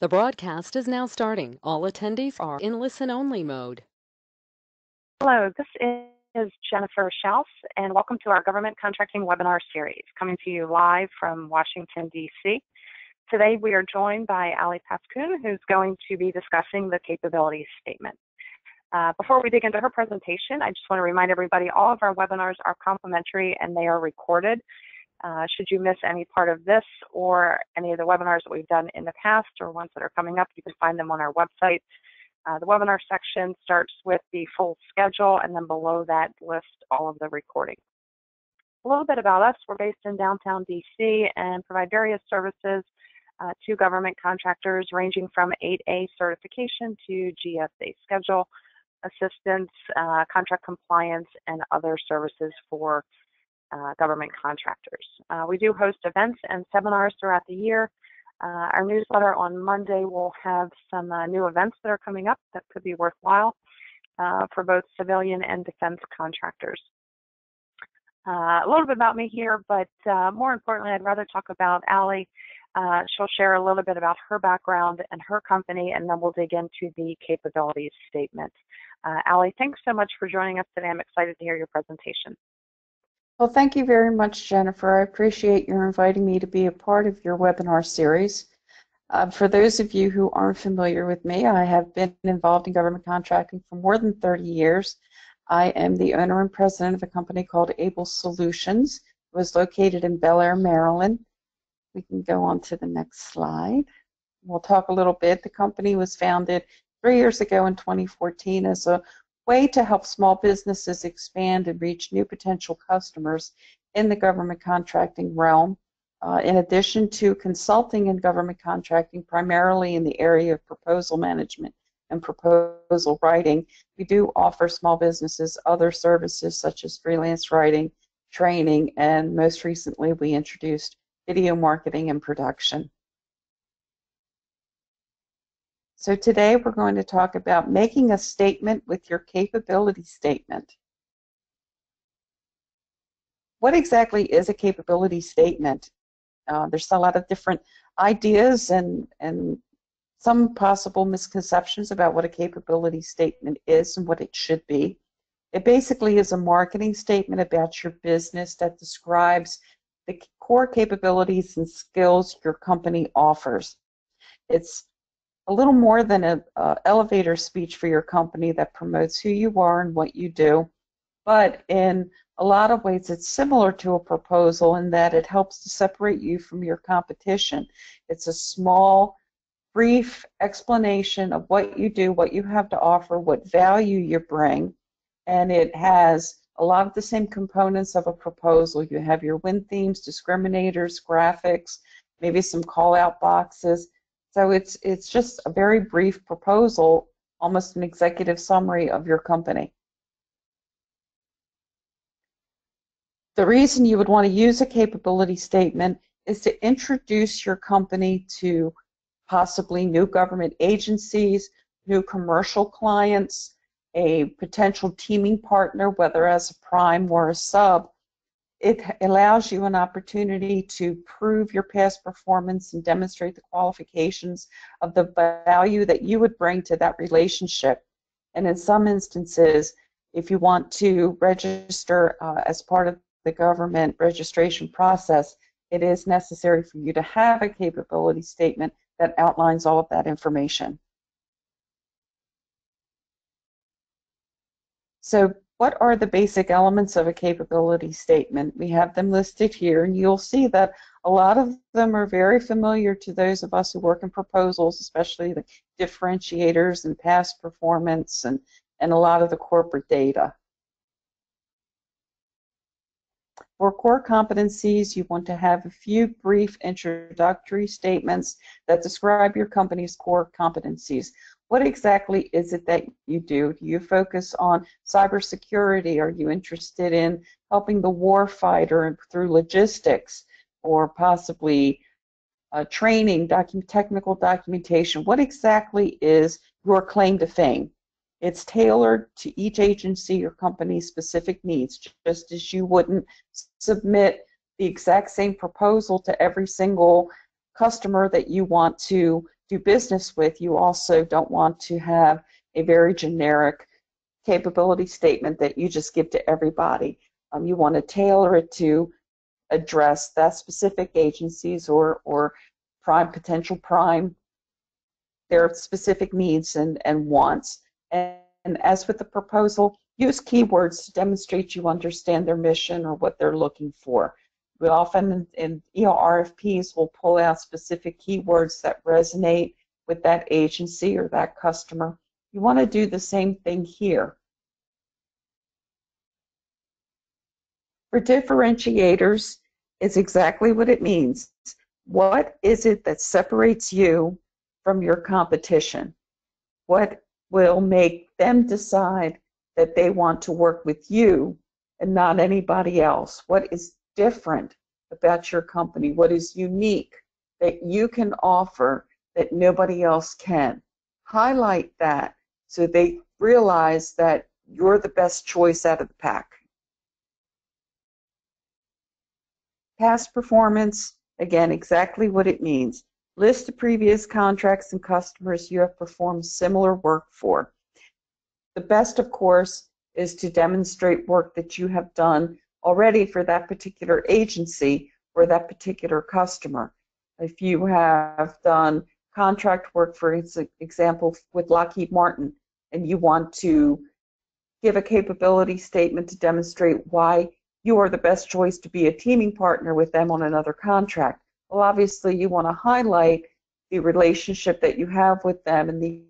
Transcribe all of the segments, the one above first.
The broadcast is now starting. All attendees are in listen-only mode. Hello, this is Jennifer Schaus, and welcome to our Government Contracting webinar series, coming to you live from Washington, D.C. Today we are joined by Ali Pascoon, who's going to be discussing the capabilities statement. Before we dig into her presentation, I just want to remind everybody all of our webinars are complimentary and they are recorded. Should you miss any part of this or any of the webinars that we've done in the past or ones that are coming up, you can find them on our website. The webinar section starts with the full schedule, and then below that lists all of the recordings. A little bit about us: we're based in downtown DC and provide various services to government contractors ranging from 8A certification to GSA schedule assistance, contract compliance, and other services for government contractors. We do host events and seminars throughout the year. Our newsletter on Monday will have some new events that are coming up that could be worthwhile for both civilian and defense contractors. A little bit about me here, but more importantly, I'd rather talk about Ali. She'll share a little bit about her background and her company, and then we'll dig into the capabilities statement. Ali, thanks so much for joining us today. I'm excited to hear your presentation. Well, thank you very much, Jennifer. I appreciate your inviting me to be a part of your webinar series. For those of you who aren't familiar with me, I have been involved in government contracting for more than 30 years. I am the owner and president of a company called Able Solutions. It was located in Bel Air, Maryland. We can go on to the next slide. We'll talk a little bit. The company was founded 3 years ago in 2014 as a way to help small businesses expand and reach new potential customers in the government contracting realm. In addition to consulting in government contracting, primarily in the area of proposal management and proposal writing, we do offer small businesses other services such as freelance writing, training, and most recently we introduced video marketing and production. So today we're going to talk about making a statement with your capability statement. What exactly is a capability statement? There's a lot of different ideas and some possible misconceptions about what a capability statement is and what it should be. It basically is a marketing statement about your business that describes the core capabilities and skills your company offers. It's a little more than an elevator speech for your company that promotes who you are and what you do, but in a lot of ways it's similar to a proposal in that it helps to separate you from your competition. It's a small, brief explanation of what you do, what you have to offer, what value you bring, and it has a lot of the same components of a proposal. You have your win themes, discriminators, graphics, maybe some call-out boxes. So it's just a very brief proposal, almost an executive summary of your company. The reason you would want to use a capability statement is to introduce your company to possibly new government agencies, new commercial clients, a potential teaming partner, whether as a prime or a sub. It allows you an opportunity to prove your past performance and demonstrate the qualifications of the value that you would bring to that relationship. And in some instances, if you want to register as part of the government registration process, it is necessary for you to have a capability statement that outlines all of that information. So what are the basic elements of a capability statement? We have them listed here, and you'll see that a lot of them are very familiar to those of us who work in proposals, especially the differentiators and past performance and a lot of the corporate data. For core competencies, you want to have a few brief introductory statements that describe your company's core competencies. What exactly is it that you do? Do you focus on cybersecurity? Are you interested in helping the warfighter through logistics or possibly training, technical documentation? What exactly is your claim to fame? It's tailored to each agency or company's specific needs, just as you wouldn't submit the exact same proposal to every single customer that you want to do business with, you also don't want to have a very generic capability statement that you just give to everybody. You want to tailor it to address that specific agencies or potential prime, their specific needs and wants. And as with the proposal, use keywords to demonstrate you understand their mission or what they're looking for. We often in RFPs will pull out specific keywords that resonate with that agency or that customer. You want to do the same thing here. For differentiators, it's exactly what it means. What is it that separates you from your competition? What will make them decide that they want to work with you and not anybody else? What is different about your company? What is unique that you can offer that nobody else can? Highlight that so they realize that you're the best choice out of the pack. Past performance, again, exactly what it means. List the previous contracts and customers you have performed similar work for. The best, of course, is to demonstrate work that you have done already for that particular agency or that particular customer. If you have done contract work, for example, with Lockheed Martin, and you want to give a capability statement to demonstrate why you are the best choice to be a teaming partner with them on another contract. Well, obviously, you want to highlight the relationship that you have with them and the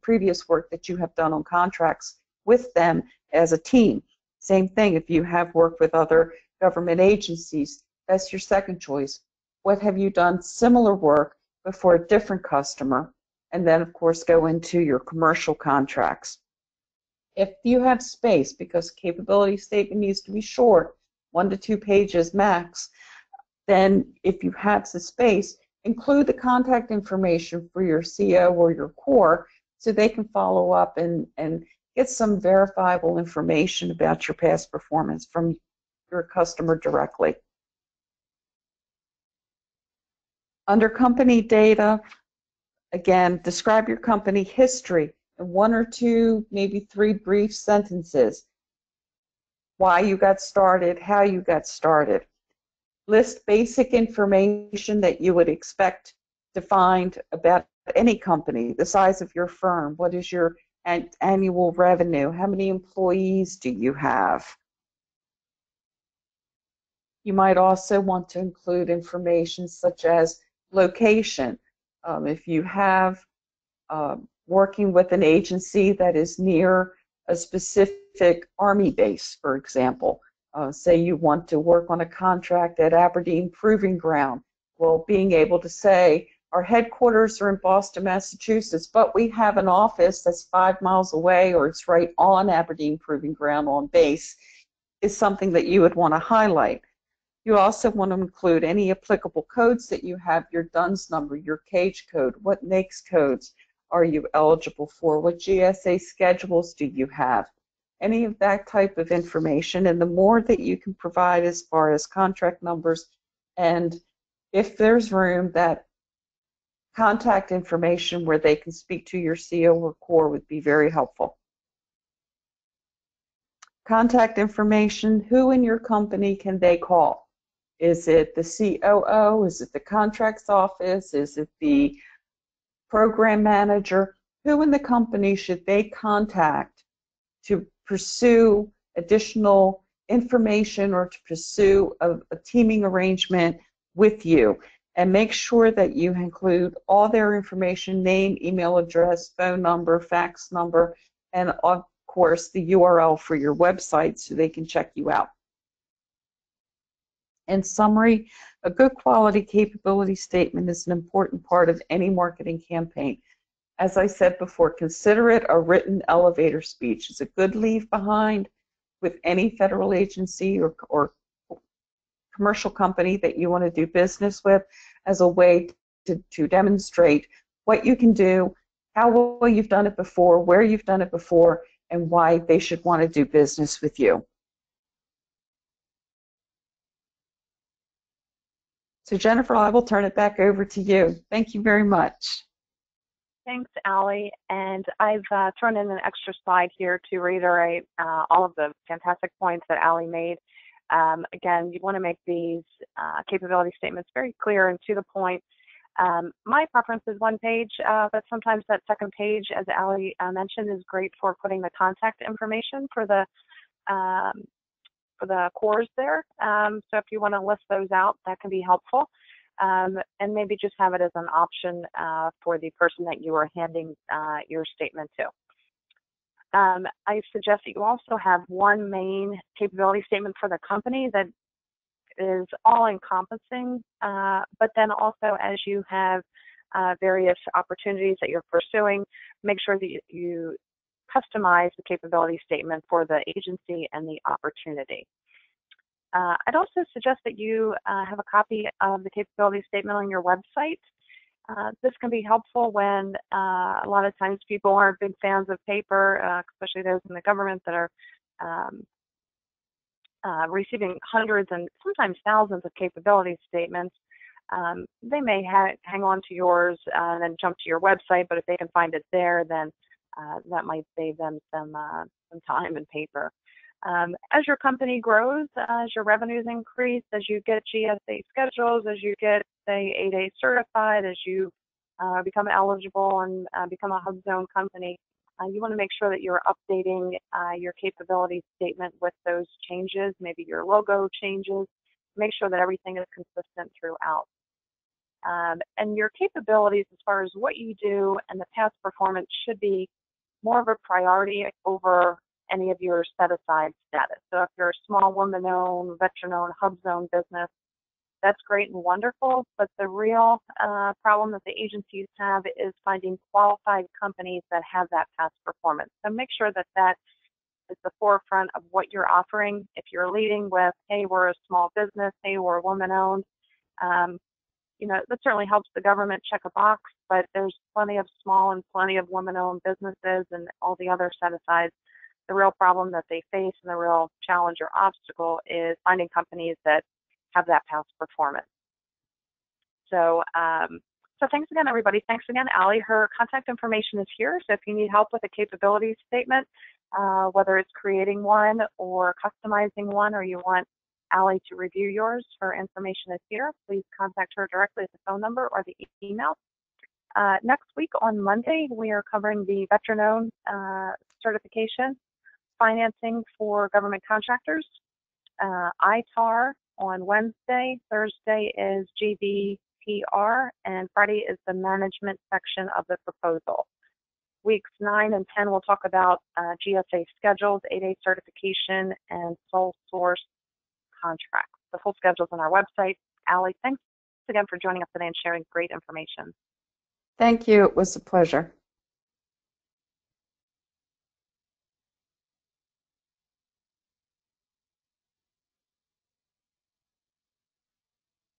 previous work that you have done on contracts with them as a team. Same thing, if you have worked with other government agencies, that's your second choice. What have you done similar work but for a different customer? And then, of course, go into your commercial contracts. If you have space, because capability statement needs to be short, 1 to 2 pages max, then if you have the space, include the contact information for your CO or your core so they can follow up and get some verifiable information about your past performance from your customer directly. Under company data, again, describe your company history in 1 or 2, maybe 3 brief sentences. Why you got started, how you got started. List basic information that you would expect to find about any company, the size of your firm, what is your annual revenue, how many employees do you have. You might also want to include information such as location. If you have working with an agency that is near a specific Army base, for example. Say you want to work on a contract at Aberdeen Proving Ground. Well, being able to say, our headquarters are in Boston, Massachusetts, but we have an office that's 5 miles away or it's right on Aberdeen Proving Ground on base is something that you would want to highlight. You also want to include any applicable codes that you have, your DUNS number, your CAGE code, what NAICS codes are you eligible for, what GSA schedules do you have, any of that type of information. And the more that you can provide as far as contract numbers and if there's room, that contact information where they can speak to your CO or core would be very helpful. Contact information, who in your company can they call? Is it the COO? Is it the contracts office? Is it the program manager? Who in the company should they contact to pursue additional information or to pursue a teaming arrangement with you? And make sure that you include all their information, name, email address, phone number, fax number, and of course the URL for your website so they can check you out. In summary, a good quality capability statement is an important part of any marketing campaign. As I said before, consider it a written elevator speech. It's a good leave behind with any federal agency or commercial company that you want to do business with as a way to demonstrate what you can do, how well you've done it before, where you've done it before, and why they should want to do business with you. So Jennifer, I will turn it back over to you. Thank you very much. Thanks, Allie. And I've thrown in an extra slide here to reiterate all of the fantastic points that Allie made. Again, you want to make these capability statements very clear and to the point. My preference is one page, but sometimes that second page, as Allie mentioned, is great for putting the contact information for the cores there. So if you want to list those out, that can be helpful. And maybe just have it as an option for the person that you are handing your statement to. I suggest that you also have one main capability statement for the company that is all-encompassing, but then also as you have various opportunities that you're pursuing, make sure that you customize the capability statement for the agency and the opportunity. I'd also suggest that you have a copy of the capability statement on your website. This can be helpful when a lot of times people aren't big fans of paper, especially those in the government that are receiving hundreds and sometimes thousands of capability statements. They may hang on to yours and then jump to your website, but if they can find it there, then that might save them some time and paper. As your company grows, as your revenues increase, as you get GSA schedules, as you get, say, 8A certified, as you become eligible and become a hub zone company, you want to make sure that you're updating your capability statement with those changes, maybe your logo changes. Make sure that everything is consistent throughout. And your capabilities as far as what you do and the past performance should be more of a priority over any of your set-aside status. So if you're a small woman-owned, veteran-owned, hub zone business, that's great and wonderful, but the real problem that the agencies have is finding qualified companies that have that past performance. So make sure that that is the forefront of what you're offering. If you're leading with, hey, we're a small business, hey, we're woman-owned, you know, that certainly helps the government check a box, but there's plenty of small and plenty of woman-owned businesses and all the other set-asides. The real problem that they face and the real challenge or obstacle is finding companies that have that past performance. So, so thanks again, everybody. Thanks again, Allie. Her contact information is here. So if you need help with a capability statement, whether it's creating one or customizing one, or you want Allie to review yours, her information is here. Please contact her directly at the phone number or the email. Next week on Monday, we are covering the veteran-owned certification, financing for government contractors, ITAR on Wednesday, Thursday is GBPR, and Friday is the management section of the proposal. Weeks 9 and 10 we'll talk about GSA schedules, 8A certification, and sole source contracts. The full schedule's on our website. Allie, thanks again for joining us today and sharing great information. Thank you. It was a pleasure.